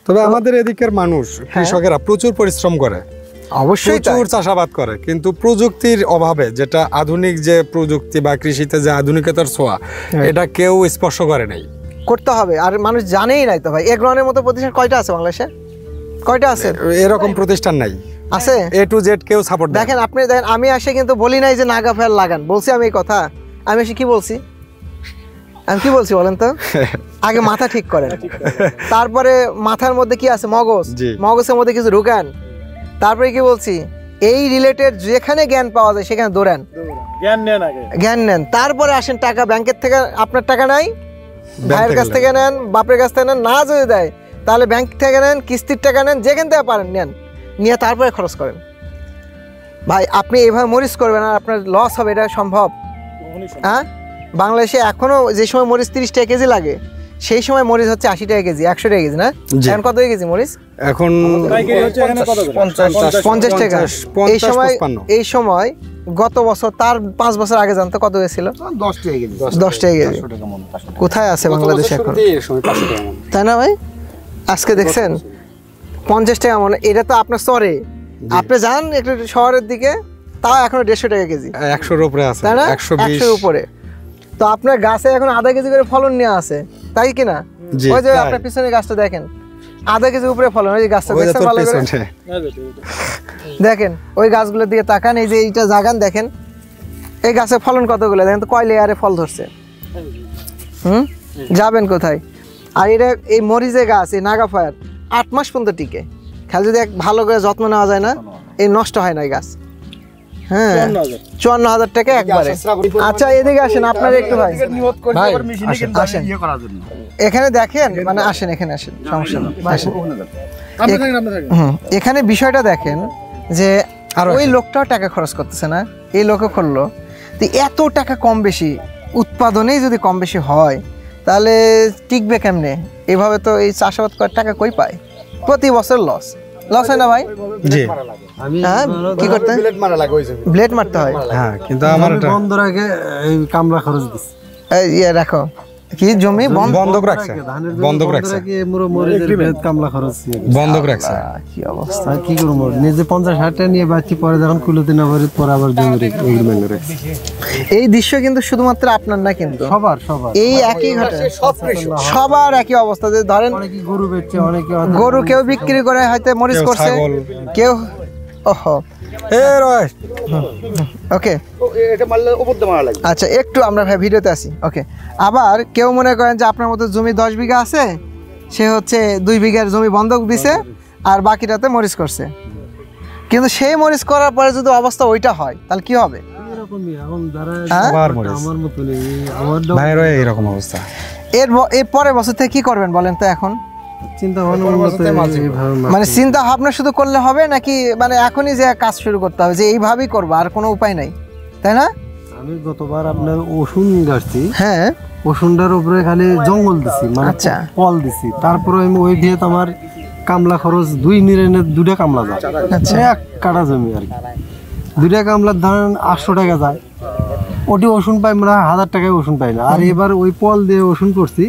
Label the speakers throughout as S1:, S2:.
S1: তবে আমাদের এদিকের মানুষ কৃষকেরা প্রচুর পরিশ্রম করে,
S2: অবশ্যই
S1: প্রচুর চাষাবাদ করে, কিন্তু প্রযুক্তির অভাবে, যেটা আধুনিক যে প্রযুক্তি বা কৃষিতে যে আধুনিকতার ছোঁয়া, এটা কেউ স্পর্শ করে নাই।
S2: করতে হবে, আর মানুষ জানেই নাই তো ভাই। এগ্রনের মতো প্রতিষ্ঠান কয়টা আছে বাংলাদেশে? কয়টা আছে?
S1: এরকম প্রতিষ্ঠান নাই,
S2: আছে
S1: A to Z কেউ সাপোর্ট দেয়।
S2: দেখেন আপনি দেখেন, আমি এসে কিন্তু বলি নাই যে নাগা ফায়ার লাগান, বলছি আমি এই কথা? আমি এসে কি বলছি? আমি কি বলছি বলেন তো? আগে মাথা ঠিক করেন, তারপরে মাথার মধ্যে কি আছে, মগজ, মগজের মধ্যে কিছু ঢুকান, তারপরে কি বলছি, এই রিলেটেড যেখানে জ্ঞান পাওয়া যায় সেখানে দৌড়ান, জ্ঞান নেন, তারপরে আসেন। টাকা ব্যাংকের থেকে আপনার টাকা নাই, ভাইয়ের কাছ থেকে নেন, বাপের কাছ থেকে নেন, না যদি দেয় তাহলে ব্যাংক থেকে নেন, কিস্তির টাকা নেন, যেখান থেকে পারেন নেন, নিয়ে তারপরে খরচ করেন। ভাই আপনি এইভাবে মরিচ করবেন আর আপনার লস হবে, এটা সম্ভব? হ্যাঁ, বাংলাদেশে এখনো যে সময় মরিচ 30 টাকা কেজি লাগে, সেই সময় মরিচ হচ্ছে 80 টাকা কেজি, 100 টাকা কেজি না? এখন কত হয়ে গেছে মরিচ?
S1: এখন
S2: 50 টাকা। এই সময় গত বছর, তার 5 বছর আগে জানতো কত হয়েছিল? 10 টাকা কেজি। 10 টাকা কেজি কোথায় আছে বাংলাদেশে এখন, তাই না ভাই? আজকে দেখছেন 50 টাকা মনে, এটা তো আপনার চরে, আপনি যান একটু শহরের দিকে, তাও এখনো 150 টাকা কেজি,
S1: 100-এর উপরে আছে,
S2: তাই না? 100-এর উপরে। তো আপনার গাছে এখন আধা কেজি করে ফলন নিয়ে আছে, তাই কিনা? ওই যে আপনার পিছনে গাছটা দেখেন, আধা কেজি উপরে ফলন, ওই যে গাছটা দেখছেন ভালো করে দেখেন, ওই গাছগুলোর দিকে তাকান, এই যে এইটা জাগান দেখেন, এই গাছের ফলন কতগুলো দেখেন তো, কয় লেয়ারে ফল ধরছে। যাবেন কোথায়? আর এটা এই মরিচের গাছ, এই নাগা ফায়ার 8 মাস পর্যন্ত টিকে, খেয়াল যদি ভালো করে যত্ন নেওয়া যায় না, এই নষ্ট হয় না এই গাছ। হ্যাঁ, 54,000 টাকা একবারে। আচ্ছা এদিকে আসেন, আপনার একটু ভাই আসেন এখানে দেখেন, মানে আসেন এখানে আসেন, সমস্যা নেই। এখানে বিষয়টা দেখেন যে ওই লোকটাও টাকা খরচ করতেছে না, এই লোকও করলো, তো এত টাকা কম বেশি উৎপাদনেই যদি কম বেশি হয় তাহলে টিকবে কেমনে? এভাবে তো এই চাষাবাদ করার টাকা কই পায়? প্রতি বছর লস হয় না ভাই?
S1: জি,
S2: হ্যাঁ, কি করতে হয়? ব্লেড মারতে হয়।
S1: হ্যাঁ, কিন্তু আমার
S3: বন্ধ রাখে এই কামলা খরচ দিচ্ছে,
S2: ইয়ে রাখো, কি জমি
S1: বন্ধক রাখছে, বন্ধক রাখছে,
S3: কামলা খরচ
S1: বন্ধক রাখছে।
S2: কি অবস্থা,
S3: কি করবো? নিজে 50,000 টাকা নিয়ে বাচ্চি, পরে যখন কুলোতে না পারি পরে আবার জমি এগ্রিমেন্ট রাখছে।
S2: এই দৃশ্য কিন্তু শুধুমাত্র আপনার না, কিন্তু
S3: সবার
S2: এই একই ঘটনা, সবার একই অবস্থা। যে ধরেন
S3: গরু বেচছে, অনেকে
S2: গরু কেউ বিক্রি করে হয়তো মরিচ করছে, কেউ ওহো ওকে, আচ্ছা একটু আমরা ভাই ভিডিওতে আসি। ওকে, আবার কেউ মনে করেন যে আপনার মতো জমি 10 বিঘা আছে, সে হচ্ছে 2 বিঘার জমি বন্ধক দিছে আর বাকিটাতে মরিচ করছে, কিন্তু সেই মরিচ করার পরে যদি অবস্থা ওইটা হয় তাহলে কি হবে?
S1: এরকম অবস্থা।
S2: এর পরের বছর থেকে কি করবেন বলেন তো? এখন মানে চিন্তা ভাবনা শুধু করলে হবে নাকি, মানে এখনই যে কাজ শুরু করতে হবে যে এইভাবেই করবো, আর কোনো উপায় নাই, তাই না?
S3: আমি গতবার আপনার ওষুন গাছছি,
S2: হ্যাঁ,
S3: ওষুনটার উপরে খালি জঙ্গল দিছি, মানে
S2: আচ্ছা
S3: ফল দিছি, তারপরে আমি ওই দিয়ে আমার কামলা খরচ 2 নিরেনের 2টা কামলা যায়,
S2: আচ্ছা,
S3: 1 কাটা জমি আর কি, 2টা কামলার ধরেন 800 টাকা যায়, ওটি ওষুন পাই আমরা 1000 টাকায় ওষুন পাই না। আর এবার ওই ফল দিয়ে ওষুন করছি,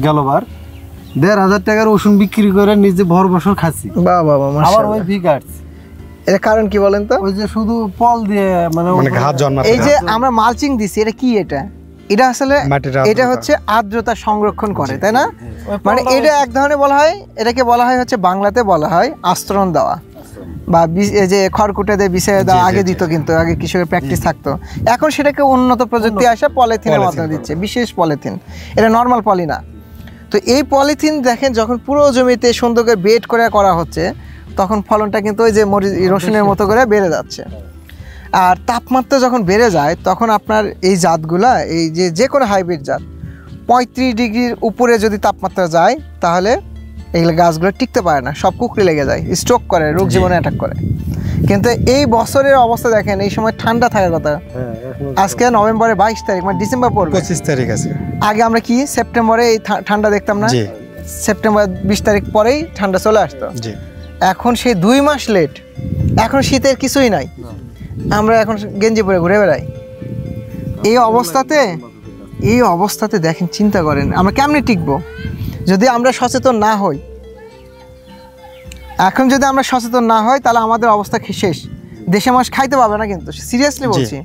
S3: গেলবার 1,500 টাকার ওষুন বিক্রি করে নিজে ভর বছর খাচ্ছি, আবার ওই ভি কাটছি।
S2: এর কারণ কি বলেন তো?
S3: ওই যে শুধু ফল দিয়ে মানে
S1: ঘাস জন্মাচ্ছে।
S2: এই যে আমরা মালচিং দিছি, এটা কি? এটা আসলে এটা হচ্ছে আর্দ্রতা সংরক্ষণ করে, তাই না? মানে এটা এক ধরনের বলা হয়, এটাকে বলা হয় হচ্ছে বাংলাতে বলা হয় আস্তরণ দেওয়া, বা যে খড়কুটে দিয়ে বিছিয়ে দেওয়া। আগে দিত, কিন্তু আগে কৃষকের প্র্যাকটিস থাকতো, এখন সেটাকে উন্নত প্রযুক্তি আসে পলিথিনের মাধ্যমে দিচ্ছে, বিশেষ পলিথিন, এটা নর্মাল পলি না। তো এই পলিথিন দেখেন যখন পুরো জমিতে সুন্দর করে বেড করে করা হচ্ছে, তখন ফলনটা কিন্তু ওই যে রসুনের মতো করে বেড়ে যাচ্ছে। আর তাপমাত্রা যখন বেড়ে যায় তখন আপনার এই জাতগুলা, এই যে কোনো হাইব্রিড জাত 35 ডিগ্রির উপরে যদি তাপমাত্রা যায় তাহলে এগুলো গাছগুলো টিকতে পারে না, সব কুকড়ে লেগে যায়, স্ট্রোক করে, রোগ জীবনে অ্যাটাক করে। কিন্তু এই বছরের অবস্থা দেখেন, এই সময় ঠান্ডা থাকার কথা, আজকে নভেম্বরের 22 তারিখ, মানে ডিসেম্বর পড়বে,
S1: 25 তারিখ আছে।
S2: আগে আমরা কি সেপ্টেম্বরে এই ঠান্ডা দেখতাম না? সেপ্টেম্বর 20 তারিখ পরেই ঠান্ডা চলে আসতো। এখন সেই 2 মাস লেট, এখন শীতের কিছুই নাই, আমরা এখন গেঞ্জি পরে ঘুরে বেড়াই। এই অবস্থাতে দেখেন, চিন্তা করেন আমরা কেমনে টিকবো যদি আমরা সচেতন না হই। এখন যদি আমরা সচেতন না হই তাহলে আমাদের অবস্থা শেষ। দেশের মানুষ খাইতে পাবে না, কিন্তু সিরিয়াসলি বলছি,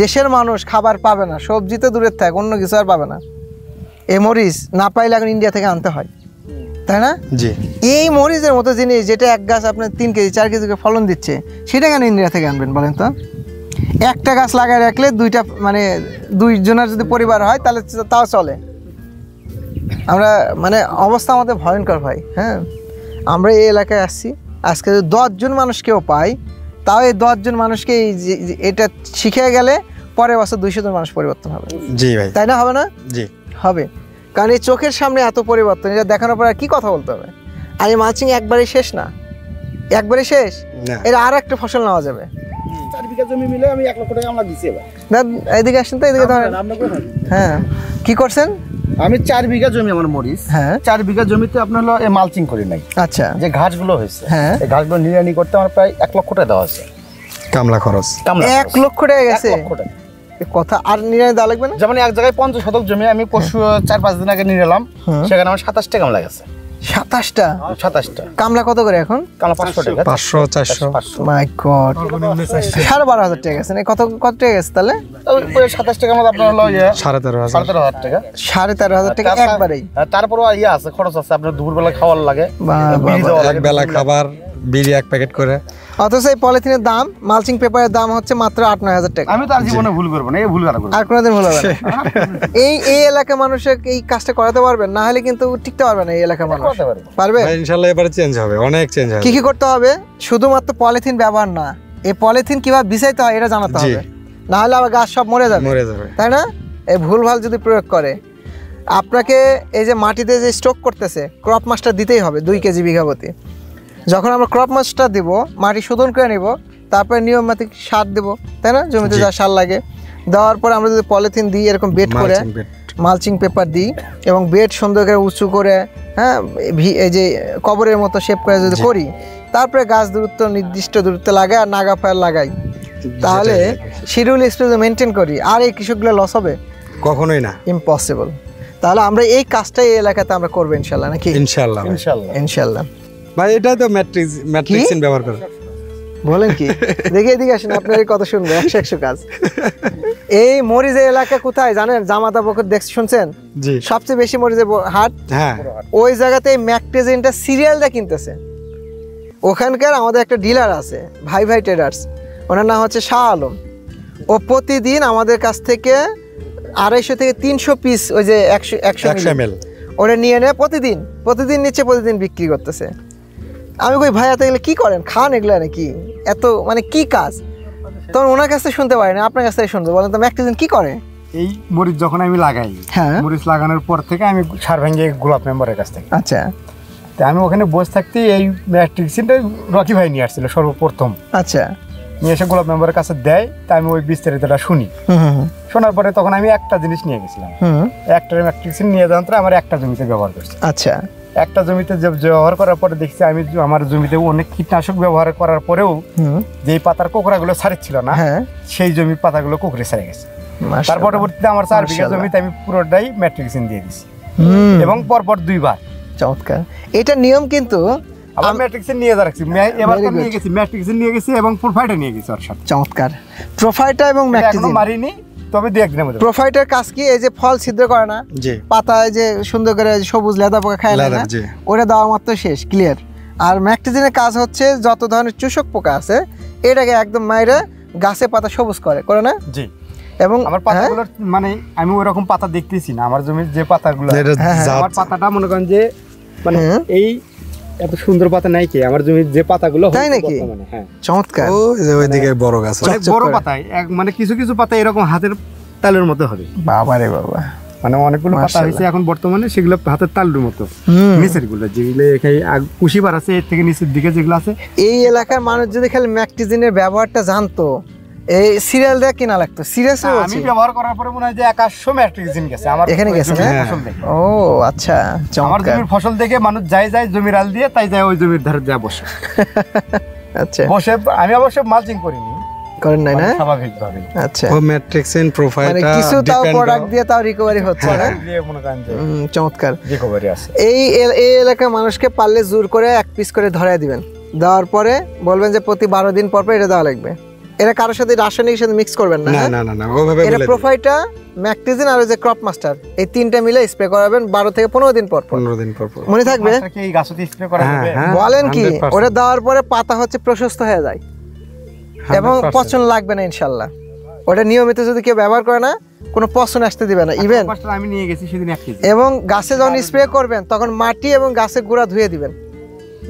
S2: দেশের মানুষ খাবার পাবে না, সবজি তো দূরের থাক, অন্য কিছু আর পাবে না। এই মরিচ না পাইলে এখন ইন্ডিয়া থেকে আনতে হয়, তাই না?
S1: জি।
S2: এই মরিচের মতো জিনিস যেটা এক গাছ আপনার 3 কেজি 4 কেজি ফলন দিচ্ছে, সেটা কেন ইন্ডিয়া থেকে আনবেন বলেন তো? একটা গাছ লাগায় রাখলে দুইটা মানে 2 জনের যদি পরিবার হয় তাহলে তাও চলে। আমরা মানে অবস্থা আমাদের ভয়ঙ্কর ভাই। হ্যাঁ, আমরা এই এলাকায় আসছি, আজকে যদি 10 জন মানুষ কেউ পাই, তাও এই 10 জন মানুষকে এটা শিখে গেলে পরের বছর 200 জন মানুষ পরিবর্তন হবে।
S1: জি ভাই,
S2: তাই না? হবে না?
S1: জি
S2: হবে, কারণ এই চোখের সামনে এত পরিবর্তন, এটা দেখানোর পর আর কি কথা বলতে হবে? আর এই মালচিং একবারে শেষ না, একবারে শেষ, এটা আর একটা ফসল নেওয়া যাবে।
S4: 4 বিঘা জমি মিলে আমি 1 লক্ষ টাকা আমলা দিছি এবার।
S2: না, এদিকে আসেন তো, এদিকে ধরেন। হ্যাঁ, কি করছেন?
S4: আমি 4 বিঘা জমি আমার মরিচ।
S2: হ্যাঁ,
S4: 4 বিঘা জমিতে আপনার হলো এই মালচিং করি নাই।
S2: আচ্ছা,
S4: যে ঘাসগুলো হয়েছে,
S2: হ্যাঁ,
S4: এই ঘাসগুলো নিড়ানি করতে আমার প্রায় 1 লক্ষ টাকা দেওয়া আছে
S1: কামলা খরচ।
S2: 1 লক্ষ টাকা গেছে।
S4: 1 লক্ষ টাকা
S2: কথা আর নিড়ানি দেওয়া লাগবে না?
S4: যেমন এক জায়গায় 50 শতক জমি আমি পরশু 4-5 দিন আগে নিড়ালাম, সেখানে আমার 27টা কামলা গেছে।
S2: 27টা?
S4: 27টা।
S2: কামলা কত করে এখন?
S4: কামলা 500 টাকা।
S1: 500 400।
S2: মাই গড, 12,500 টাকা গেছে না? কত টাকা গেছে তাহলে?
S4: ওই 27 টাকার মধ্যে আপনার হলো 13,500 টাকা।
S2: 13,500 টাকা একবারেই?
S4: তারপরও আছে, খরচ আছে, আপনার দুপুরবেলা খাওয়ার লাগে,
S1: এক বেলা খাবার, বিড়ি 1 প্যাকেট করে।
S2: অথচ এই পলিথিনের দাম, মালচিং পেপারের দাম হচ্ছে মাত্র 8-9,000 টাকা।
S4: আমি তো আর জীবনে ভুল করবো না, এই ভুল করবো
S2: আর কোনোদিন ভুল হবে না। এই এলাকার মানুষের এই কাজটা করাতে পারবেন, না হলে কিন্তু টিকতে পারবে না এই এলাকার মানুষ। পারবে?
S1: ইনশাআল্লাহ এবারে চেঞ্জ হবে, অনেক চেঞ্জ হবে।
S2: কি করতে হবে? শুধুমাত্র পলিথিন ব্যবহার না, এই পলিথিন কিভাবে বিছাইতে হয় এটা জানাতে হবে, না হলে আবার গাছ সব মরে যাবে, তাই না? এই ভুলভাল যদি প্রয়োগ করে, আপনাকে এই যে মাটিতে যে স্টক করতেছে, ক্রপ মাস্টার দিতেই হবে 2 কেজি বিঘা প্রতি। যখন আমরা ক্রপ মাস্টার দিব, মাটি শোধন করে নিব, তারপরে নিয়মমাফিক সার দেব, তাই না? জমিতে যা সার লাগে দেওয়ার পর আমরা যদি পলিথিন দিই এরকম বেড করে, মালচিং পেপার দিই এবং বেড সুন্দর করে উঁচু করে, হ্যাঁ, এই যে কবরের মতো শেপ করে যদি করি, তারপরে গাছ দূরত্ব নির্দিষ্ট দূরত্বে লাগাই আর নাগা ফায়ার লাগাই, তাহলে শিডিউল স্পেস মেনটেন করি, আর এই কৃষকগুলো লস হবে? কখনোই না, ইম্পসিবল। তাহলে আমরা এই কাজটাই এই এলাকাতে আমরা করবো ইনশাল্লাহ, নাকি? ইনশাল্লাহ, ইনশাল্লাহ, ইনশাল্লাহ। ভাই এটা তো ম্যাট্রিক্সিন ব্যবহার করে বলেন কি? দেখে এদিকে আসেন, আপনার কত শুনবো, 100 কাজ। এই মরিচের এলাকা কোথায় জানেন? জামাতা বকর দেখছেন, শুনছেন? জি, সবচেয়ে বেশি মরিচের হাট। হ্যাঁ, ওই জায়গাতে ম্যাকটেজিনটা সিরিয়ালটা কিনতেছে। ওখানকার আমাদের একটা ডিলার আছে, ভাই ট্রেডার্স, ওনার নাম হচ্ছে শাহ আলম। ও প্রতিদিন আমাদের কাছ থেকে 250 থেকে 300 পিস, ওই যে 100 ml ওরা নিয়ে নেয়, প্রতিদিন নিচ্ছে, প্রতিদিন বিক্রি করতেছে। আমি কই ভাই এত এগুলো কি করেন, খান এগুলো নাকি, এত মানে কি কাজ? তখন ওনার কাছে শুনতে পারি না, আপনার কাছ থেকে শুনতে বলেন তো, ম্যাকটেজিন কি করে?
S3: এই মরিচ যখন আমি লাগাই, হ্যাঁ, মরিচ লাগানোর পর থেকে আমি সার ভেঙে গোলাপ মেম্বারের কাছ থেকে, আচ্ছা, তো আমি ওখানে বসে থাকতে এই ম্যাট্রিক্সিনটা রকি ভাই নিয়ে আসছিল সর্বপ্রথম। আচ্ছা, নিয়ে এসে গোলাপ মেম্বারের কাছে দেয়, তা আমি ওই বিস্তারিতটা শুনি। শোনার পরে তখন আমি একটা জিনিস নিয়ে গেছিলাম, একটা ম্যাট্রিক্সিন নিয়ে যাওয়ার পরে আমার একটা জমিতে ব্যবহার করছি। আচ্ছা, একটা জমিতে ব্যবহার করার পরে দেখছি আমি আমার জমিতে অনেক কীটনাশক ব্যবহার করার পরেও যেই পাতার কোকড়াগুলো ছাড়ছিল না, সেই জমির পাতাগুলো কোকড়ে ছাড়ে গেছে। তার পরবর্তীতে আমার 4 বিঘা জমিতে আমি পুরোটাই ম্যাট্রিক্সিন দিয়ে দিছি, এবং পরপর 2 বার। চমৎকার, এটা নিয়ম। কিন্তু আবার ম্যাট্রিক্সিন নিয়ে রাখছি, এবার তো নিয়ে গেছি, ম্যাট্রিক্সিন নিয়ে গেছি এবং প্রোফাইটা নিয়ে গেছি ওর সাথে। চমৎকার, প্রোফাইটা এবং ম্যাট্রিক্সিন মারিনি, তবে 2 একদিনের মধ্যে। প্রোফাইটার কাজ কি? এই যে ফল ছিদ্র করে না, পাতায় যে সুন্দর করে সবুজ লেদা পোকা খায় না, ওটা দেওয়া মাত্র শেষ, ক্লিয়ার। আর ম্যাকটেজিনের কাজ হচ্ছে যত ধরনের চূষক পোকা আছে এটাকে একদম মাইরে গাছে পাতা সবুজ করে না? জি। এবং আমার পাতাগুলো মানে আমি ওই রকম পাতা দেখতেছি না, আমার জমির যে পাতাগুলো, আমার পাতাটা মনে করেন যে মানে এই এত সুন্দর পাতা নাই কি আমার জমির যে পাতাগুলো, তাই নাকি? হ্যাঁ, চমৎকার। ওইদিকে বড় গাছ, অনেক বড় পাতা, মানে কিছু পাতা এরকম হাতের তালের মতো হবে। বাবা রে বাবা, মানে অনেকগুলো পাতা হয়েছে এখন বর্তমানে, সেগুলো হাতের তালের মতো নিচের গুলো, যেগুলো এখানে কুশিবার আছে এর থেকে নিচের দিকে যেগুলো আছে। এই এলাকার মানুষ যদি খালি ম্যাকটেজিনের ব্যবহারটা জানতো, এই সিরিয়াল দেয়া কিনা লাগতো। সিরিয়াসলি বলছি, আমি ব্যবহার করার পরে মনে হয় যে 100 ম্যাট্রিক্সিন গেছে আমার এখানে গেছে না ফসল দেখে। ও আচ্ছা, আমার জমির ফসল দেখে মানুষ যায় জমির আল দিয়ে, তাই যায় ওই জমির ধারে যায় বসে। আচ্ছা, বসে আমি অবশ্য মালচিং করিনি, করেন নাই না? স্বাভাবিকভাবে। আচ্ছা, ও ম্যাট্রিক্সিন প্রোফাইলটা মানে কিছু তাও প্রোডাক্ট দিয়ে তাও রিকভারি হচ্ছে না, মনে করেন যে চমৎকার রিকভারি আছে। এই এলাকার মানুষকে পারলে জোর করে 1 পিস করে ধরায় দিবেন।
S2: দেওয়ার পরে বলবেন যে প্রতি 12 দিন পর পর এটা দেওয়া লাগবে। এটা কারোর সাথে রাসায়নিকের সাথে মিক্স করবেন না।
S1: না না না না ওভাবে
S2: এটা
S1: বলে দিন।
S2: প্রোফাইটা, ম্যাকটিজিন আর ওই যে ক্রপ মাস্টার, এই তিনটা মিলে স্প্রে করাবেন 12 থেকে 15 দিন পর পর।
S1: 15 দিন পর পর।
S2: মনে থাকবে?
S4: মাছটা কি এই গাছতে স্প্রে করা
S1: হ্যাঁ,
S4: যাবে?
S1: হ্যাঁ,
S2: বলেন কি,
S1: 100%
S2: ওটা দেওয়ার পরে পাতা হচ্ছে প্রশস্ত হয়ে যায় এবং
S1: 100%
S2: পচন লাগবে না ইনশাল্লাহ। ওটা নিয়মিত যদি কেউ ব্যবহার করে না, কোনো পচন আসতে দিবে না। ইভেন
S4: মাছটা আমি নিয়ে গেছি সেদিন 1 কেজি।
S2: এবং গাছে যখন স্প্রে করবেন তখন মাটি এবং গাছের গোড়া ধুয়ে দিবেন।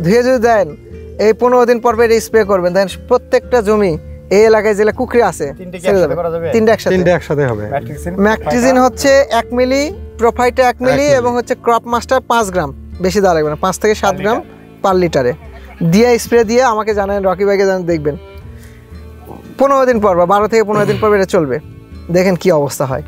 S2: ধুয়ে যদি দেন, এই 15 দিন পর পর স্প্রে করবেন, দেন প্রত্যেকটা জমি এই এলাকায় যেগুলো কুকরি আছে
S4: তিনটে কি
S2: ছেড়ে
S4: একসাথে
S2: দেবেন।
S4: করা যাবে?
S2: তিনটা একসাথে।
S1: তিনটে একসাথে হবে।
S4: ম্যাট্রিক্সিন,
S2: ম্যাকটিজিন হচ্ছে 1 মিলি, প্রোফাইটা 1 মিলি এবং হচ্ছে ক্রপ মাস্টার 5 গ্রাম, বেশি দেওয়া লাগবে না, 5 থেকে 7 গ্রাম পার লিটারে দিয়ে স্প্রে দিয়ে আমাকে জানান, রকি ভাইকে জানান, দেখবেন 15 দিন পর বা 12 থেকে 15 দিন পর এটা চলবে, দেখেন কি অবস্থা হয়।